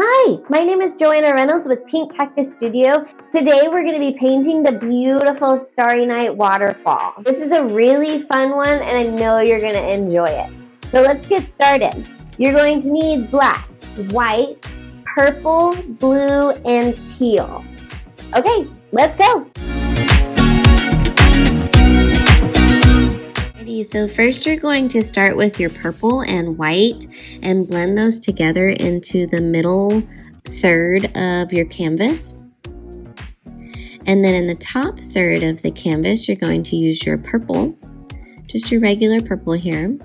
Hi, my name is Joanna Reynolds with Pink Cactus Studio. Today we're going to be painting the beautiful Starry Night Waterfall. This is a really fun one and I know you're going to enjoy it. So let's get started. You're going to need black, white, purple, blue, and teal. Okay, let's go. So first you're going to start with your purple and white and blend those together into the middle third of your canvas. And then in the top third of the canvas, you're going to use your purple, just your regular purple here.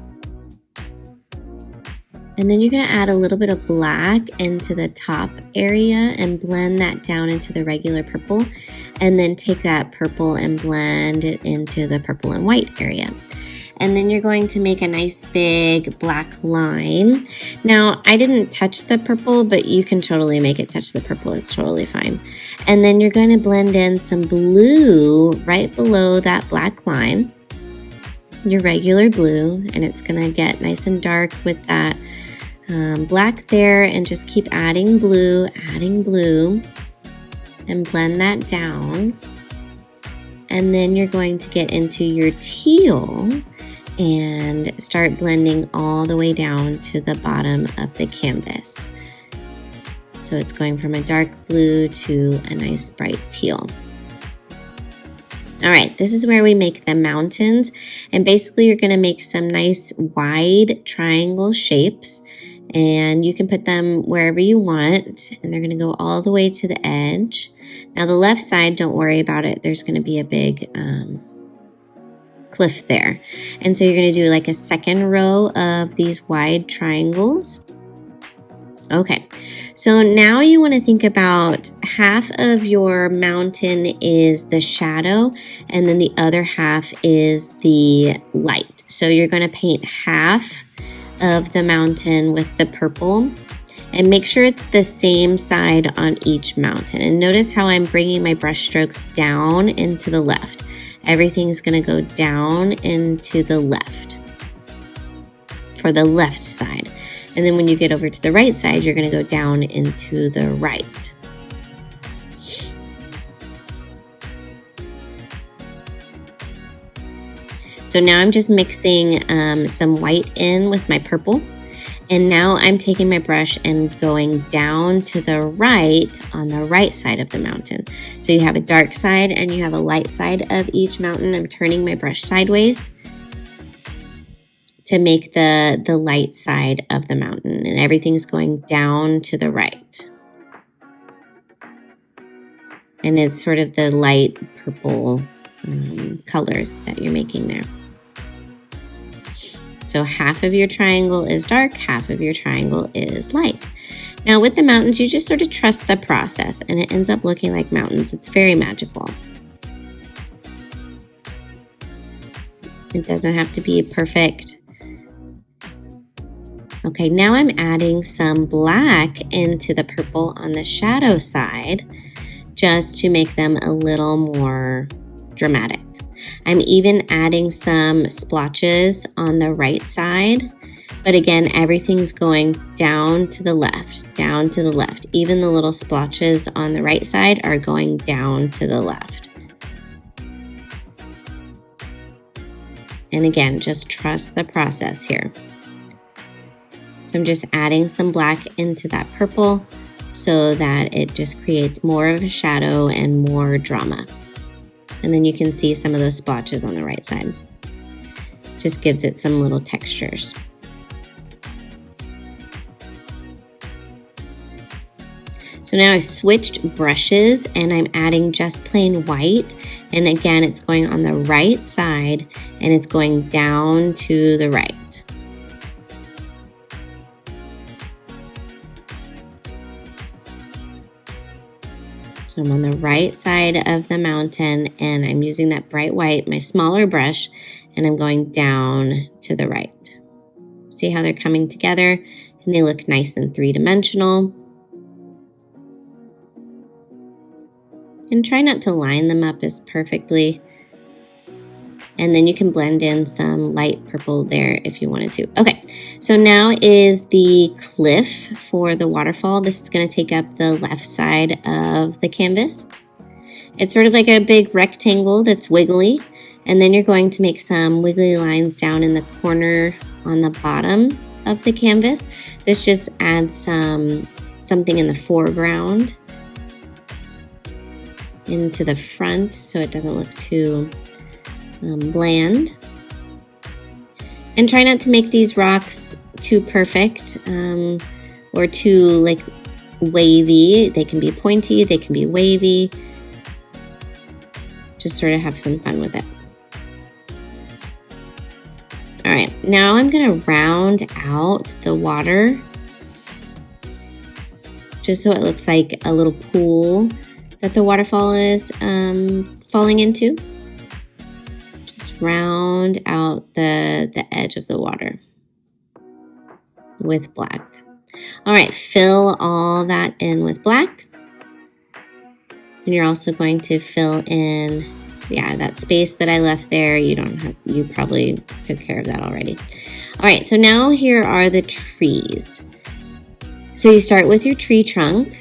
And then you're going to add a little bit of black into the top area and blend that down into the regular purple. And then take that purple and blend it into the purple and white area. And then you're going to make a nice big black line. Now, I didn't touch the purple, but you can totally make it touch the purple. It's totally fine. And then you're going to blend in some blue right below that black line, your regular blue, and it's going to get nice and dark with that black there, and just keep adding blue, and blend that down. And then you're going to get into your teal and start blending all the way down to the bottom of the canvas. So it's going from a dark blue to a nice bright teal. All right, this is where we make the mountains. And basically you're gonna make some nice wide triangle shapes, and you can put them wherever you want, and they're gonna go all the way to the edge. Now the left side, don't worry about it. There's gonna be a big cliff there. And so you're going to do like a second row of these wide triangles. Okay, so now you want to think about half of your mountain is the shadow and then the other half is the light. So you're going to paint half of the mountain with the purple and make sure it's the same side on each mountain. And notice how I'm bringing my brush strokes down and to the left. Everything's going to go down into the left for the left side. And then when you get over to the right side, you're going to go down into the right. So now I'm just mixing some white in with my purple. And now I'm taking my brush and going down to the right on the right side of the mountain. So you have a dark side and you have a light side of each mountain. I'm turning my brush sideways to make the light side of the mountain, and everything's going down to the right. And it's sort of the light purple colors that you're making there. So half of your triangle is dark, half of your triangle is light. Now with the mountains, you just sort of trust the process and it ends up looking like mountains. It's very magical. It doesn't have to be perfect. Okay, now I'm adding some black into the purple on the shadow side just to make them a little more dramatic. I'm even adding some splotches on the right side, but again, everything's going down to the left, down to the left. Even the little splotches on the right side are going down to the left. And again, just trust the process here. So I'm just adding some black into that purple so that it just creates more of a shadow and more drama. And then you can see some of those splotches on the right side. Just gives it some little textures. So now I've switched brushes and I'm adding just plain white. And again, it's going on the right side and it's going down to the right. So I'm on the right side of the mountain and I'm using that bright white, my smaller brush, and I'm going down to the right. See how they're coming together and they look nice and three-dimensional. And try not to line them up as perfectly. And then you can blend in some light purple there if you wanted to. Okay, So now is the cliff for the waterfall. This is going to take up the left side of the canvas. It's sort of like a big rectangle that's wiggly, and then you're going to make some wiggly lines down in the corner on the bottom of the canvas. This just adds something in the foreground into the front so it doesn't look too bland. And try not to make these rocks too perfect or too like wavy. They can be pointy, they can be wavy. Just sort of have some fun with it. All right, now I'm gonna round out the water just so it looks like a little pool that the waterfall is falling into. Just round out the edge of the water with black. All right, fill all that in with black. And you're also going to fill in, yeah, that space that I left there. You probably took care of that already. All right, so now here are the trees. So you start with your tree trunk,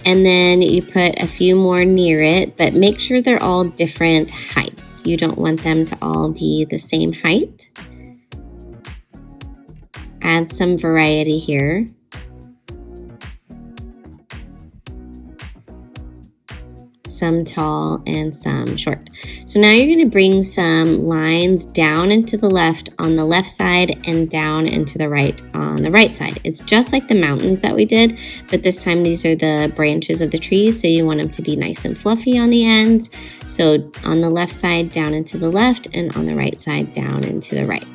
and then you put a few more near it, but make sure they're all different heights. You don't want them to all be the same height. Add some variety here. Some tall and some short. So now you're going to bring some lines down and to the left on the left side and down and to the right on the right side. It's just like the mountains that we did, but this time these are the branches of the trees, so you want them to be nice and fluffy on the ends. So on the left side, down and to the left, and on the right side, down and to the right.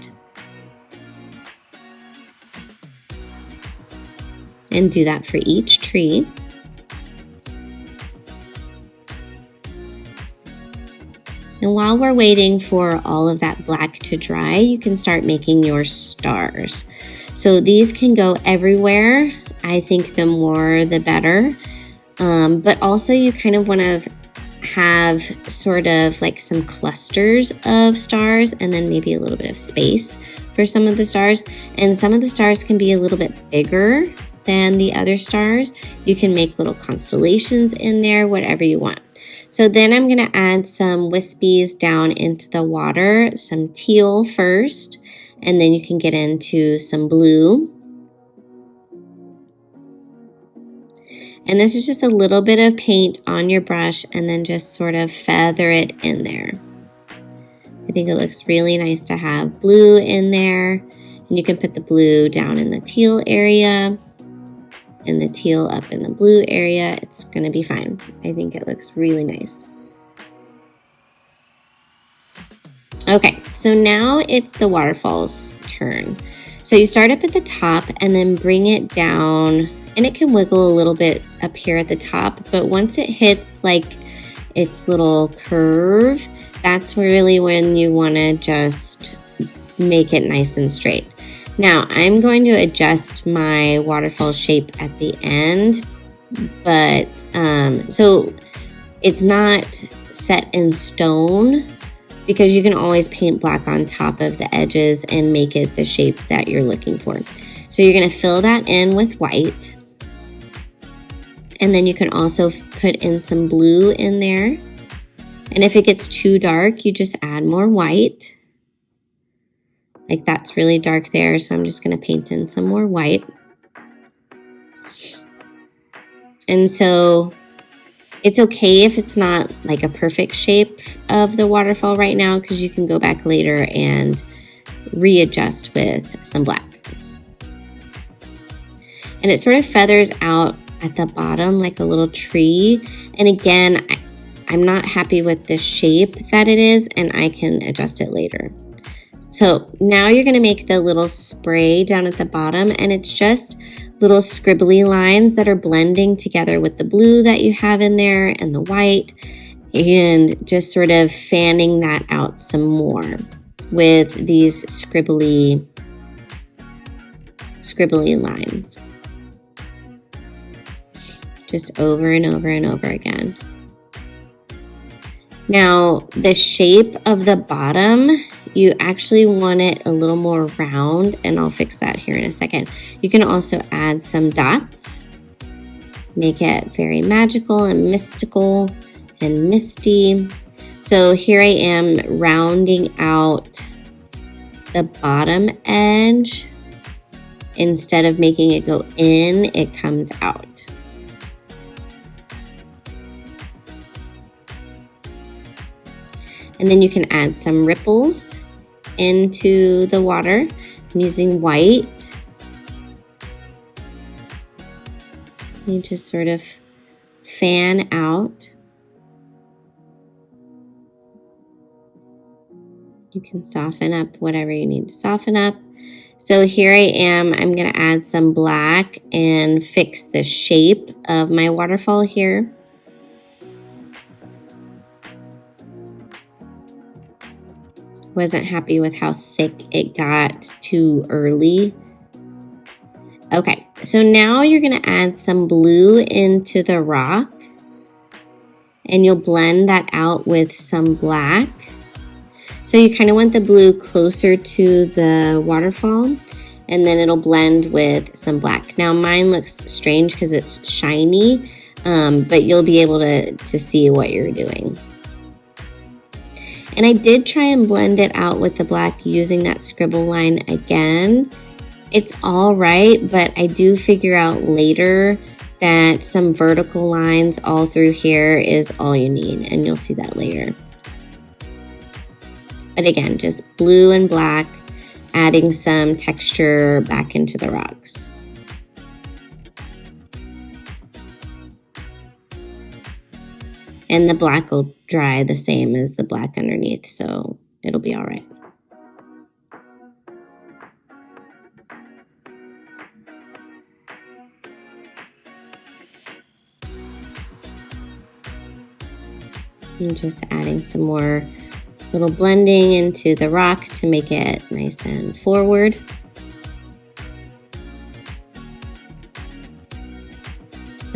And do that for each tree. And while we're waiting for all of that black to dry, you can start making your stars. So these can go everywhere. I think the more the better. But also you kind of want to have sort of like some clusters of stars and then maybe a little bit of space for some of the stars. And some of the stars can be a little bit bigger than the other stars. You can make little constellations in there, whatever you want. So then I'm going to add some wispies down into the water, some teal first, and then you can get into some blue. And this is just a little bit of paint on your brush and then just sort of feather it in there. I think it looks really nice to have blue in there, and you can put the blue down in the teal area and the teal up in the blue area. It's going to be fine. I think it looks really nice. Okay, so now it's the waterfall's turn. So you start up at the top and then bring it down, and it can wiggle a little bit up here at the top, but once it hits like its little curve, that's really when you want to just make it nice and straight. Now, I'm going to adjust my waterfall shape at the end, but so it's not set in stone because you can always paint black on top of the edges and make it the shape that you're looking for. So you're going to fill that in with white, and then you can also put in some blue in there. And if it gets too dark, you just add more white. Like that's really dark there, so I'm just going to paint in some more white. And so it's okay if it's not like a perfect shape of the waterfall right now, because you can go back later and readjust with some black. And it sort of feathers out at the bottom like a little tree. And again, I'm not happy with the shape that it is, and I can adjust it later. So now you're going to make the little spray down at the bottom, and it's just little scribbly lines that are blending together with the blue that you have in there and the white, and just sort of fanning that out some more with these scribbly lines. Just over and over and over again. Now, the shape of the bottom, you actually want it a little more round, and I'll fix that here in a second. You can also add some dots, make it very magical and mystical and misty. So here I am rounding out the bottom edge. Instead of making it go in, it comes out. And then you can add some ripples into the water. I'm using white. You just sort of fan out. You can soften up whatever you need to soften up. So here I am, I'm gonna add some black and fix the shape of my waterfall here. Wasn't happy with how thick it got too early. Okay, so now you're gonna add some blue into the rock, and you'll blend that out with some black. So you kind of want the blue closer to the waterfall, and then it'll blend with some black. Now mine looks strange because it's shiny, but you'll be able to see what you're doing. And I did try and blend it out with the black using that scribble line again. It's all right, but I do figure out later that some vertical lines all through here is all you need, and you'll see that later. But again, just blue and black, adding some texture back into the rocks. And the black will dry the same as the black underneath, so it'll be all right. And just adding some more little blending into the rock to make it nice and forward.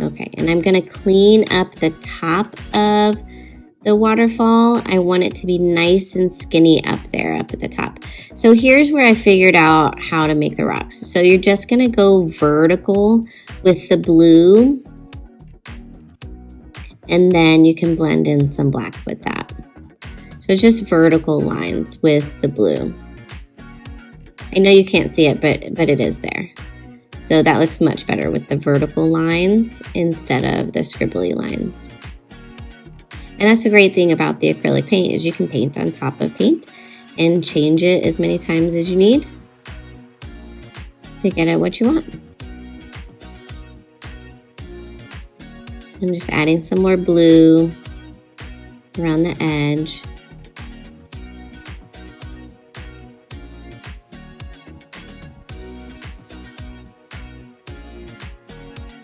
Okay, and I'm gonna clean up the top of the waterfall. I want it to be nice and skinny up there, up at the top. So here's where I figured out how to make the rocks. So you're just gonna go vertical with the blue, and then you can blend in some black with that. So it's just vertical lines with the blue. I know you can't see it, but it is there. So that looks much better with the vertical lines instead of the scribbly lines. And that's the great thing about the acrylic paint is you can paint on top of paint and change it as many times as you need to get at what you want. I'm just adding some more blue around the edge.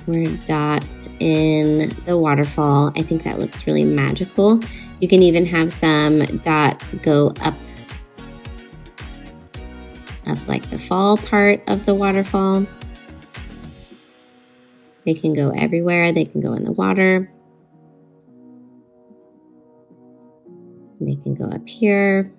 More dots in the waterfall. I think that looks really magical. You can even have some dots go up like the fall part of the waterfall. They can go everywhere. They can go in the water. They can go up here.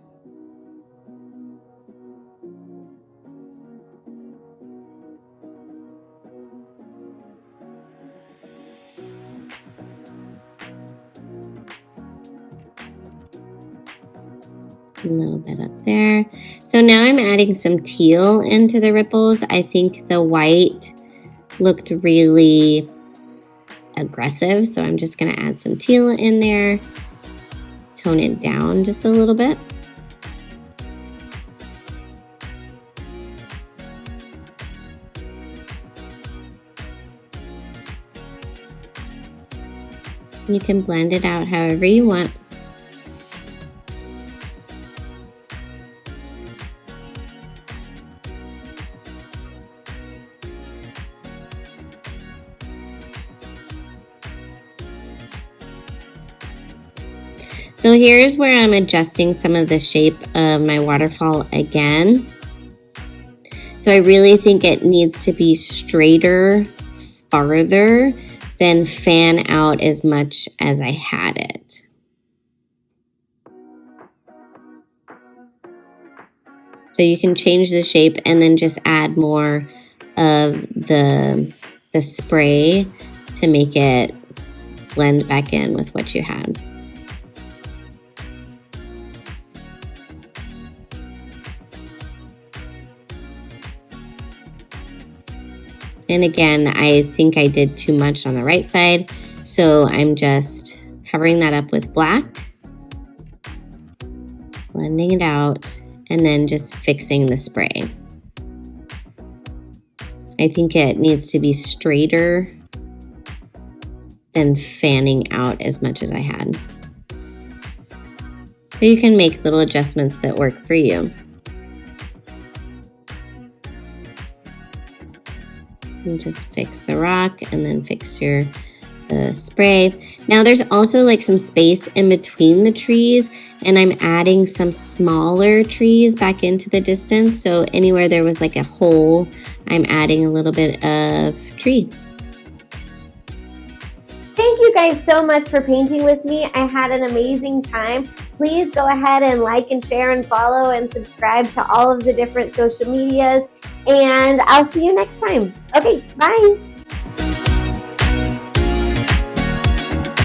A little bit up there. So now I'm adding some teal into the ripples. I think the white looked really aggressive, so I'm just going to add some teal in there, tone it down just a little bit. You can blend it out however you want. So here's where I'm adjusting some of the shape of my waterfall again. So I really think it needs to be straighter, farther, than fan out as much as I had it. So you can change the shape and then just add more of the spray to make it blend back in with what you had. And again, I think I did too much on the right side, so I'm just covering that up with black, blending it out, and then just fixing the spray. I think it needs to be straighter than fanning out as much as I had. But you can make little adjustments that work for you. And just fix the rock and then fix the spray. Now there's also like some space in between the trees, and I'm adding some smaller trees back into the distance. So anywhere there was like a hole, I'm adding a little bit of tree. Thank you guys so much for painting with me. I had an amazing time. Please go ahead and like and share and follow and subscribe to all of the different social medias. And I'll see you next time. Okay, bye.